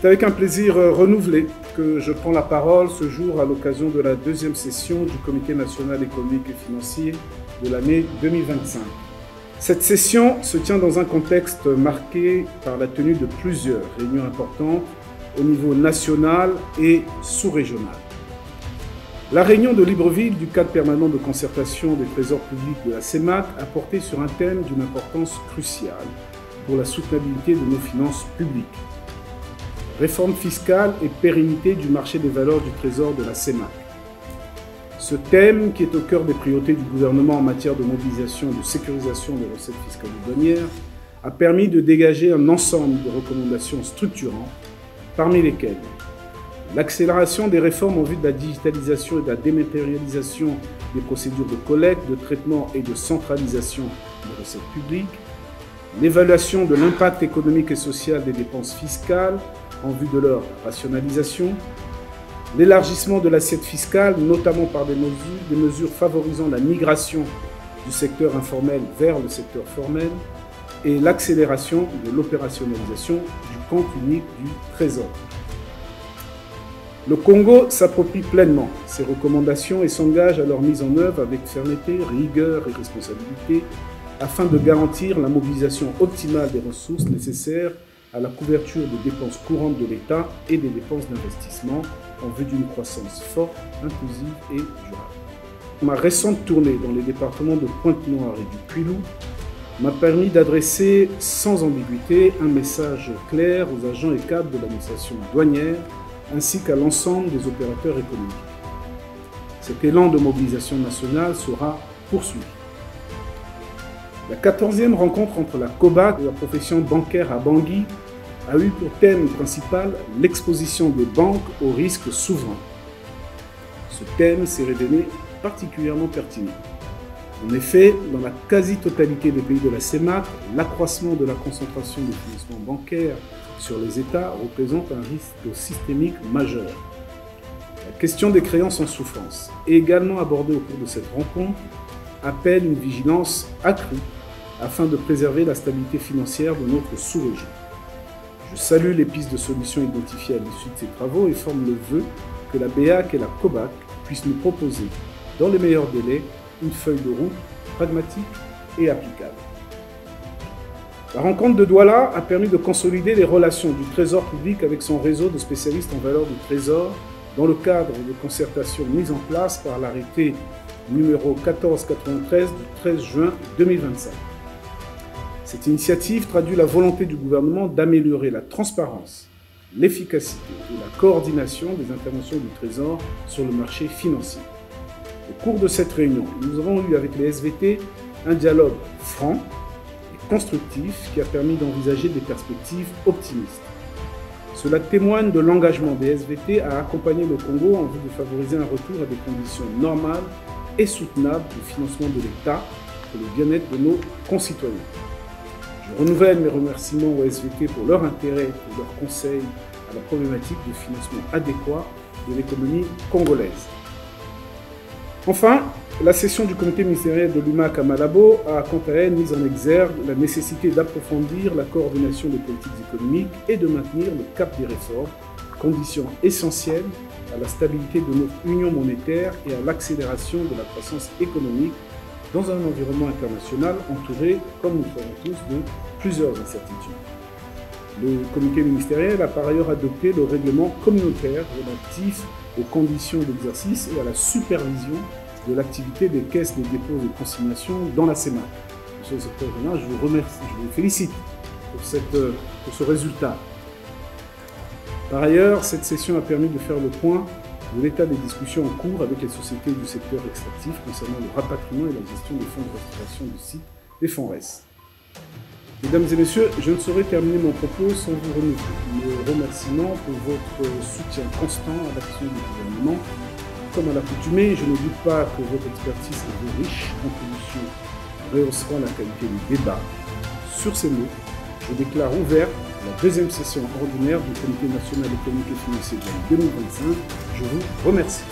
avec un plaisir renouvelé que je prends la parole ce jour à l'occasion de la deuxième session du Comité national économique et financier de l'année 2025. Cette session se tient dans un contexte marqué par la tenue de plusieurs réunions importantes au niveau national et sous-régional. La réunion de Libreville du cadre permanent de concertation des trésors publics de la CEMAC a porté sur un thème d'une importance cruciale pour la soutenabilité de nos finances publiques. Réforme fiscale et pérennité du marché des valeurs du trésor de la CEMAC. Ce thème, qui est au cœur des priorités du gouvernement en matière de mobilisation et de sécurisation des recettes fiscales et douanières, a permis de dégager un ensemble de recommandations structurantes, parmi lesquelles l'accélération des réformes en vue de la digitalisation et de la dématérialisation des procédures de collecte, de traitement et de centralisation des recettes publiques, l'évaluation de l'impact économique et social des dépenses fiscales en vue de leur rationalisation, l'élargissement de l'assiette fiscale, notamment par des mesures favorisant la migration du secteur informel vers le secteur formel, et l'accélération de l'opérationnalisation du compte unique du Trésor. Le Congo s'approprie pleinement ces recommandations et s'engage à leur mise en œuvre avec fermeté, rigueur et responsabilité afin de garantir la mobilisation optimale des ressources nécessaires à la couverture des dépenses courantes de l'État et des dépenses d'investissement en vue d'une croissance forte, inclusive et durable. Ma récente tournée dans les départements de Pointe-Noire et du Puy-Loup m'a permis d'adresser sans ambiguïté un message clair aux agents et cadres de l'administration douanière ainsi qu'à l'ensemble des opérateurs économiques. Cet élan de mobilisation nationale sera poursuivi. La 14e rencontre entre la COBAC et la profession bancaire à Bangui a eu pour thème principal l'exposition des banques aux risques souverains. Ce thème s'est révélé particulièrement pertinent. En effet, dans la quasi-totalité des pays de la CEMAC, l'accroissement de la concentration des financements bancaires sur les États représente un risque systémique majeur. La question des créances en souffrance, également abordée au cours de cette rencontre, appelle une vigilance accrue afin de préserver la stabilité financière de notre sous-région. Je salue les pistes de solutions identifiées à l'issue de ces travaux et forme le vœu que la BEAC et la COBAC puissent nous proposer, dans les meilleurs délais, une feuille de route pragmatique et applicable. La rencontre de Douala a permis de consolider les relations du Trésor public avec son réseau de spécialistes en valeur du Trésor dans le cadre de concertations mises en place par l'arrêté numéro 1493 du 13 juin 2025. Cette initiative traduit la volonté du gouvernement d'améliorer la transparence, l'efficacité et la coordination des interventions du Trésor sur le marché financier. Au cours de cette réunion, nous avons eu avec les SVT un dialogue franc et constructif qui a permis d'envisager des perspectives optimistes. Cela témoigne de l'engagement des SVT à accompagner le Congo en vue de favoriser un retour à des conditions normales et soutenables de financement de l'État pour le bien-être de nos concitoyens. Je renouvelle mes remerciements aux SVT pour leur intérêt et leur conseil à la problématique de financement adéquat de l'économie congolaise. Enfin, la session du comité ministériel de l'UMAC à Malabo a quant à elle mis en exergue la nécessité d'approfondir la coordination des politiques économiques et de maintenir le cap des réformes, condition essentielle à la stabilité de notre union monétaire et à l'accélération de la croissance économique dans un environnement international entouré, comme nous le savons tous, de plusieurs incertitudes. Le comité ministériel a par ailleurs adopté le règlement communautaire relatif aux conditions d'exercice et à la supervision de l'activité des caisses des dépôts et consignations dans la CEMAC. Monsieur le secrétaire général, je vous remercie, je vous félicite pour ce résultat. Par ailleurs, cette session a permis de faire le point de l'état des discussions en cours avec les sociétés du secteur extractif concernant le rapatriement et la gestion des fonds de restauration du site des FONRES. Mesdames et messieurs, je ne saurais terminer mon propos sans vous renouveler mes remerciements pour votre soutien constant à l'action du gouvernement. Comme à l'accoutumée, je ne doute pas que votre expertise et vos riches contributions rehausseront la qualité du débat. Sur ces mots, je déclare ouverte la deuxième session ordinaire du Comité national économique et financier de l'année 2025. Je vous remercie.